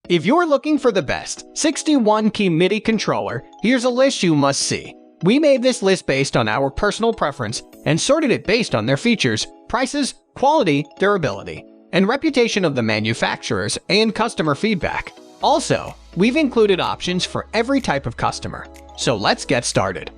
If you're looking for the best 61-key MIDI controller, here's a list you must see. We made this list based on our personal preference and sorted it based on their features, prices, quality, durability, and reputation of the manufacturers and customer feedback. Also, we've included options for every type of customer. So let's get started.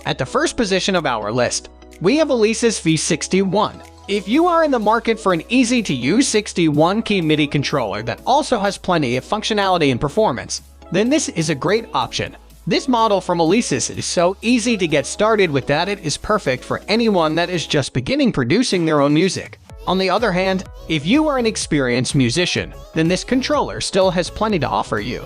At the first position of our list, we have Alesis V61. If you are in the market for an easy-to-use 61-key MIDI controller that also has plenty of functionality and performance, then this is a great option. This model from Alesis is so easy to get started with that it is perfect for anyone that is just beginning producing their own music. On the other hand, if you are an experienced musician, then this controller still has plenty to offer you,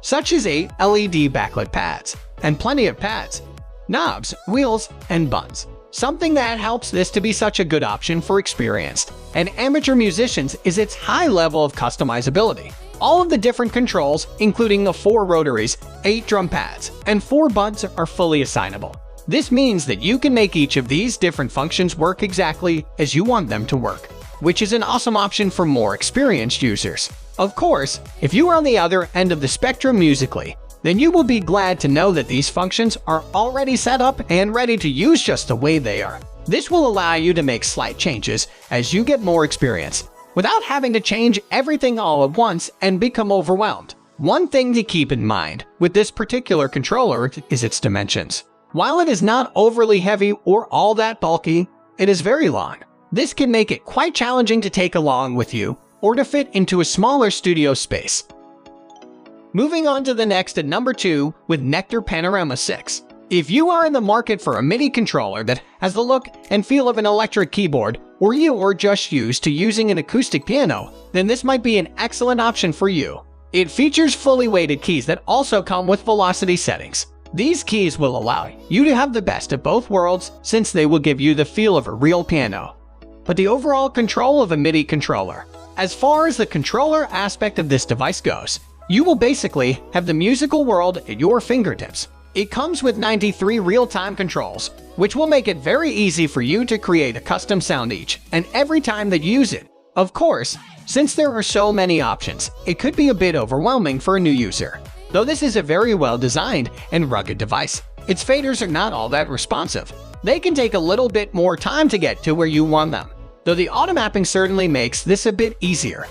such as 8 LED backlit pads, and plenty of pads, knobs, wheels, and buttons. Something that helps this to be such a good option for experienced and amateur musicians is its high level of customizability. All of the different controls, including the 4 rotaries, 8 drum pads, and 4 buttons are fully assignable. This means that you can make each of these different functions work exactly as you want them to work, which is an awesome option for more experienced users. Of course, if you are on the other end of the spectrum musically, then you will be glad to know that these functions are already set up and ready to use just the way they are. This will allow you to make slight changes as you get more experience, without having to change everything all at once and become overwhelmed. One thing to keep in mind with this particular controller is its dimensions. While it is not overly heavy or all that bulky, it is very long. This can make it quite challenging to take along with you or to fit into a smaller studio space. Moving on to the next at number 2 with Nektar Panorama 6. If you are in the market for a MIDI controller that has the look and feel of an electric keyboard, or you are just used to using an acoustic piano, then this might be an excellent option for you. It features fully weighted keys that also come with velocity settings. These keys will allow you to have the best of both worlds since they will give you the feel of a real piano, but the overall control of a MIDI controller. As far as the controller aspect of this device goes, you will basically have the musical world at your fingertips. It comes with 93 real-time controls, which will make it very easy for you to create a custom sound each and every time that you use it. Of course, since there are so many options, it could be a bit overwhelming for a new user. Though this is a very well-designed and rugged device, its faders are not all that responsive. They can take a little bit more time to get to where you want them, though the auto-mapping certainly makes this a bit easier.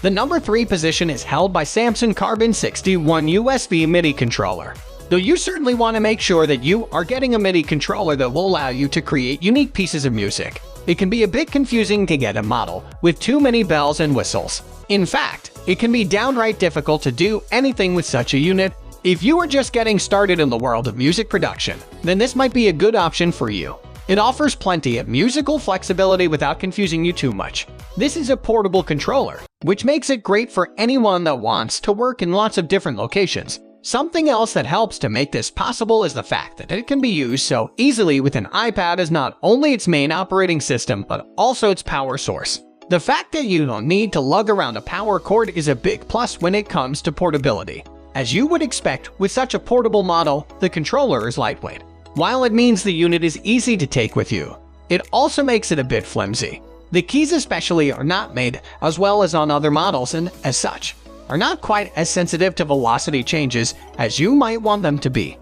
The number 3 position is held by Samson Carbon 61 USB MIDI controller. Though you certainly want to make sure that you are getting a MIDI controller that will allow you to create unique pieces of music, it can be a bit confusing to get a model with too many bells and whistles. In fact, it can be downright difficult to do anything with such a unit. If you are just getting started in the world of music production, then this might be a good option for you. It offers plenty of musical flexibility without confusing you too much. This is a portable controller, which makes it great for anyone that wants to work in lots of different locations. Something else that helps to make this possible is the fact that it can be used so easily with an iPad as not only its main operating system, but also its power source. The fact that you don't need to lug around a power cord is a big plus when it comes to portability. As you would expect with such a portable model, the controller is lightweight. While it means the unit is easy to take with you, it also makes it a bit flimsy. The keys especially are not made as well as on other models and, as such, are not quite as sensitive to velocity changes as you might want them to be.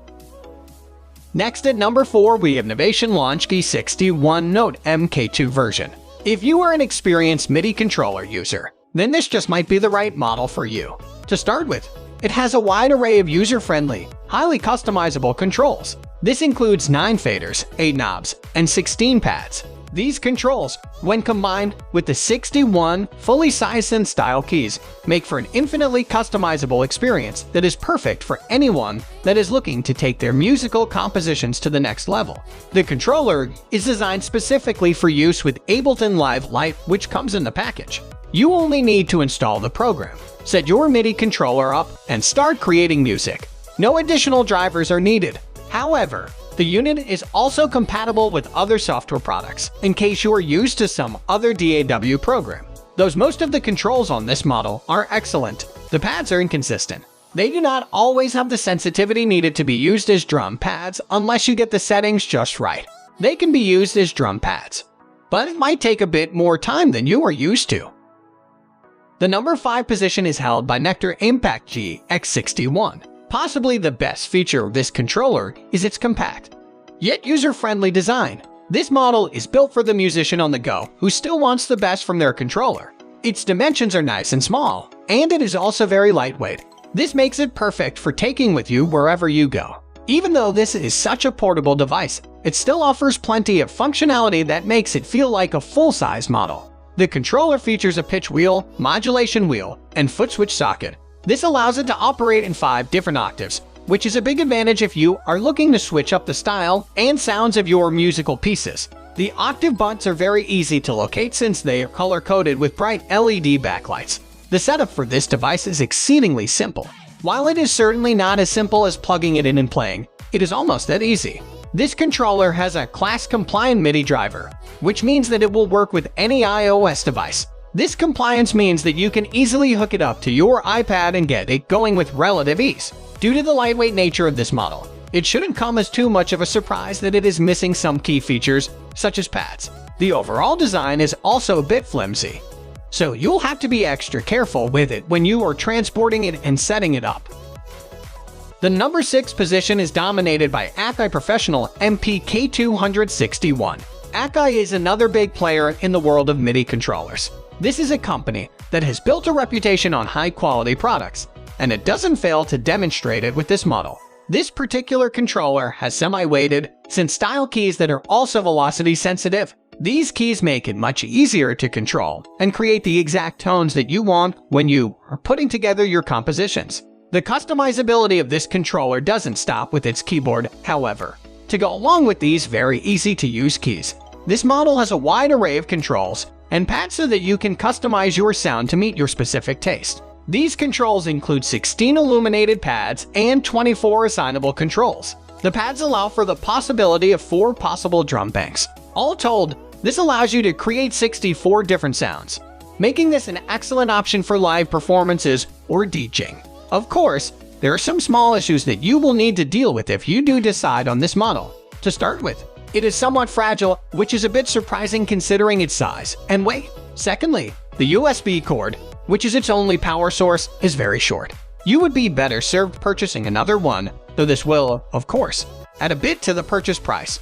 Next at number 4 we have Novation Launch Keystation Note MK2 version. If you are an experienced MIDI controller user, then this just might be the right model for you. To start with, it has a wide array of user-friendly, highly customizable controls. This includes 9 faders, 8 knobs, and 16 pads. These controls, when combined with the 61 fully sized and style keys, make for an infinitely customizable experience that is perfect for anyone that is looking to take their musical compositions to the next level. The controller is designed specifically for use with Ableton Live Lite, which comes in the package. You only need to install the program, set your MIDI controller up, and start creating music. No additional drivers are needed. However, the unit is also compatible with other software products, in case you are used to some other DAW program. Though most of the controls on this model are excellent, the pads are inconsistent. They do not always have the sensitivity needed to be used as drum pads unless you get the settings just right. They can be used as drum pads, but it might take a bit more time than you are used to. The number 5 position is held by Nektar Impact GX61. Possibly the best feature of this controller is its compact, yet user-friendly design. This model is built for the musician on the go who still wants the best from their controller. Its dimensions are nice and small, and it is also very lightweight. This makes it perfect for taking with you wherever you go. Even though this is such a portable device, it still offers plenty of functionality that makes it feel like a full-size model. The controller features a pitch wheel, modulation wheel, and foot switch socket. This allows it to operate in 5 different octaves, which is a big advantage if you are looking to switch up the style and sounds of your musical pieces. The octave buttons are very easy to locate since they are color-coded with bright LED backlights. The setup for this device is exceedingly simple. While it is certainly not as simple as plugging it in and playing, it is almost that easy. This controller has a class-compliant MIDI driver, which means that it will work with any iOS device. This compliance means that you can easily hook it up to your iPad and get it going with relative ease. Due to the lightweight nature of this model, it shouldn't come as too much of a surprise that it is missing some key features, such as pads. The overall design is also a bit flimsy, so you'll have to be extra careful with it when you are transporting it and setting it up. The number 6 position is dominated by Akai Professional MPK261. Akai is another big player in the world of MIDI controllers. This is a company that has built a reputation on high-quality products, and it doesn't fail to demonstrate it with this model. This particular controller has semi-weighted, synth-style keys that are also velocity-sensitive. These keys make it much easier to control and create the exact tones that you want when you are putting together your compositions. The customizability of this controller doesn't stop with its keyboard, however. To go along with these very easy-to-use keys, this model has a wide array of controls and pads so that you can customize your sound to meet your specific taste. These controls include 16 illuminated pads and 24 assignable controls. The pads allow for the possibility of 4 possible drum banks. All told, this allows you to create 64 different sounds, making this an excellent option for live performances or DJing. Of course, there are some small issues that you will need to deal with if you do decide on this model. To start with, it is somewhat fragile, which is a bit surprising considering its size and weight. Secondly, the USB cord, which is its only power source, is very short. You would be better served purchasing another one, though this will, of course, add a bit to the purchase price.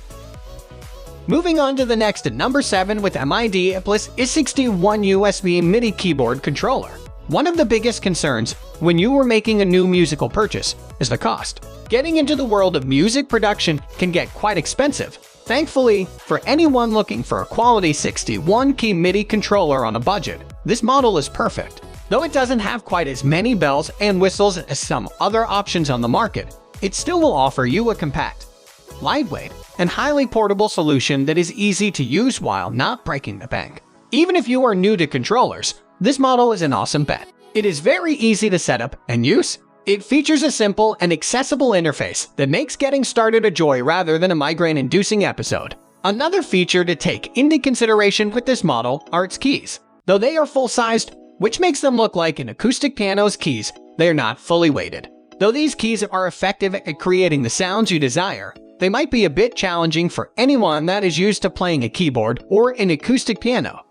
Moving on to the next at number 7 with MIDIplus S61 USB MIDI keyboard controller. One of the biggest concerns when you are making a new musical purchase is the cost. Getting into the world of music production can get quite expensive. Thankfully, for anyone looking for a quality 61-key MIDI controller on a budget, this model is perfect. Though it doesn't have quite as many bells and whistles as some other options on the market, it still will offer you a compact, lightweight, and highly portable solution that is easy to use while not breaking the bank. Even if you are new to controllers, this model is an awesome bet. It is very easy to set up and use. It features a simple and accessible interface that makes getting started a joy rather than a migraine-inducing episode. Another feature to take into consideration with this model are its keys. Though they are full-sized, which makes them look like an acoustic piano's keys, they are not fully weighted. Though these keys are effective at creating the sounds you desire, they might be a bit challenging for anyone that is used to playing a keyboard or an acoustic piano.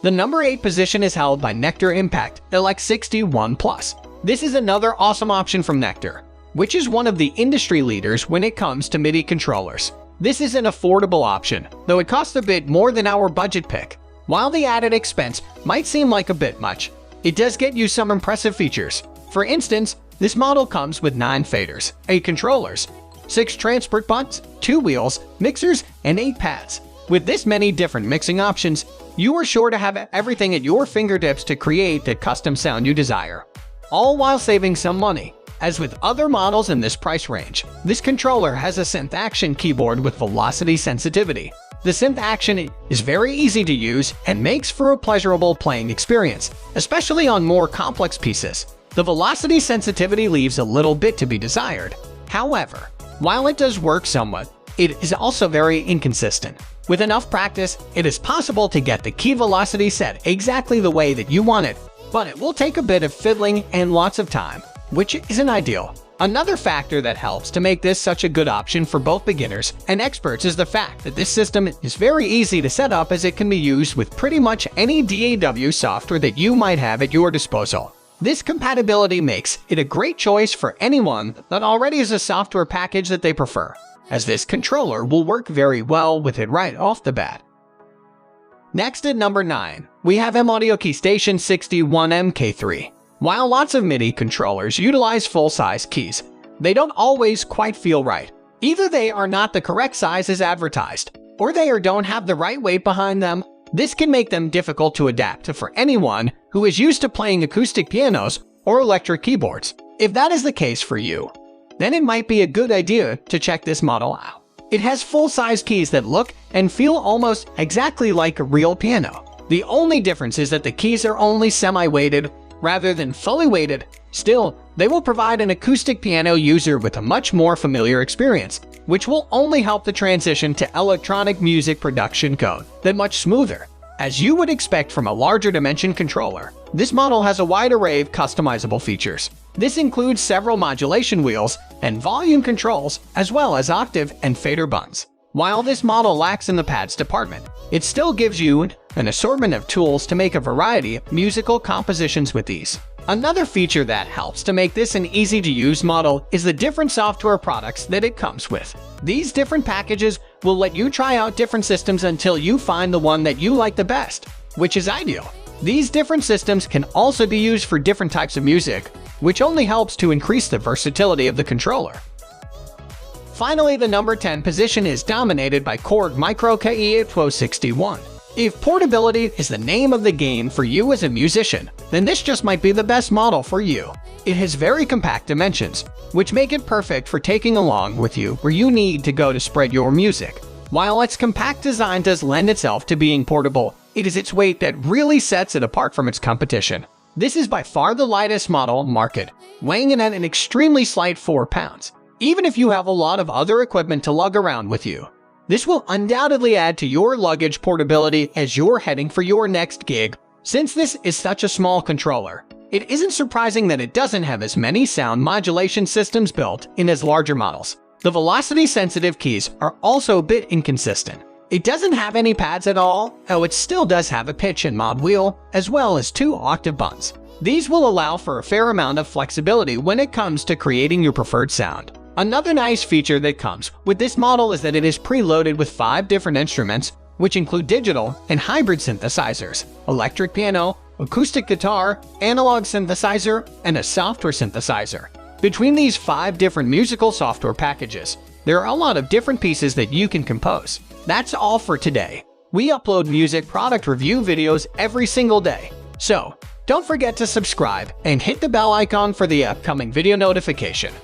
The number 8 position is held by Nektar Impact Alesis V61. This is another awesome option from Nektar, which is one of the industry leaders when it comes to MIDI controllers. This is an affordable option, though it costs a bit more than our budget pick. While the added expense might seem like a bit much, it does get you some impressive features. For instance, this model comes with 9 faders, 8 controllers, 6 transport buttons, 2 wheels, mixers, and 8 pads. With this many different mixing options, you are sure to have everything at your fingertips to create the custom sound you desire, all while saving some money. As with other models in this price range, this controller has a synth action keyboard with velocity sensitivity. The synth action is very easy to use and makes for a pleasurable playing experience, especially on more complex pieces. The velocity sensitivity leaves a little bit to be desired. However, while it does work somewhat, it is also very inconsistent. With enough practice, it is possible to get the key velocity set exactly the way that you want it, but it will take a bit of fiddling and lots of time, which isn't ideal. Another factor that helps to make this such a good option for both beginners and experts is the fact that this system is very easy to set up, as it can be used with pretty much any DAW software that you might have at your disposal. This compatibility makes it a great choice for anyone that already has a software package that they prefer, as this controller will work very well with it right off the bat. Next at number 9, we have M-Audio Keystation 61 MK3. While lots of MIDI controllers utilize full-size keys, they don't always quite feel right. Either they are not the correct size as advertised, or they don't have the right weight behind them. This can make them difficult to adapt to for anyone who is used to playing acoustic pianos or electric keyboards. If that is the case for you, then it might be a good idea to check this model out. It has full-size keys that look and feel almost exactly like a real piano. The only difference is that the keys are only semi-weighted rather than fully weighted. Still, they will provide an acoustic piano user with a much more familiar experience, which will only help the transition to electronic music production go that much smoother. As you would expect from a larger dimension controller, this model has a wide array of customizable features. This includes several modulation wheels and volume controls, as well as octave and fader buttons. While this model lacks in the pads department, it still gives you an assortment of tools to make a variety of musical compositions with ease. Another feature that helps to make this an easy-to-use model is the different software products that it comes with. These different packages will let you try out different systems until you find the one that you like the best, which is ideal. These different systems can also be used for different types of music, which only helps to increase the versatility of the controller. Finally, the number 10 position is dominated by Korg Micro KE-861. If portability is the name of the game for you as a musician, then this just might be the best model for you. It has very compact dimensions, which make it perfect for taking along with you where you need to go to spread your music. While its compact design does lend itself to being portable, it is its weight that really sets it apart from its competition. This is by far the lightest model on the market, weighing in at an extremely slight 4 pounds. Even if you have a lot of other equipment to lug around with you, this will undoubtedly add to your luggage portability as you're heading for your next gig. Since this is such a small controller, it isn't surprising that it doesn't have as many sound modulation systems built in as larger models. The velocity-sensitive keys are also a bit inconsistent. It doesn't have any pads at all, though it still does have a pitch and mod wheel, as well as 2 octave buttons. These will allow for a fair amount of flexibility when it comes to creating your preferred sound. Another nice feature that comes with this model is that it is preloaded with 5 different instruments, which include digital and hybrid synthesizers, electric piano, acoustic guitar, analog synthesizer, and a software synthesizer. Between these 5 different musical software packages, there are a lot of different pieces that you can compose. That's all for today. We upload music product review videos every single day, so don't forget to subscribe and hit the bell icon for the upcoming video notification.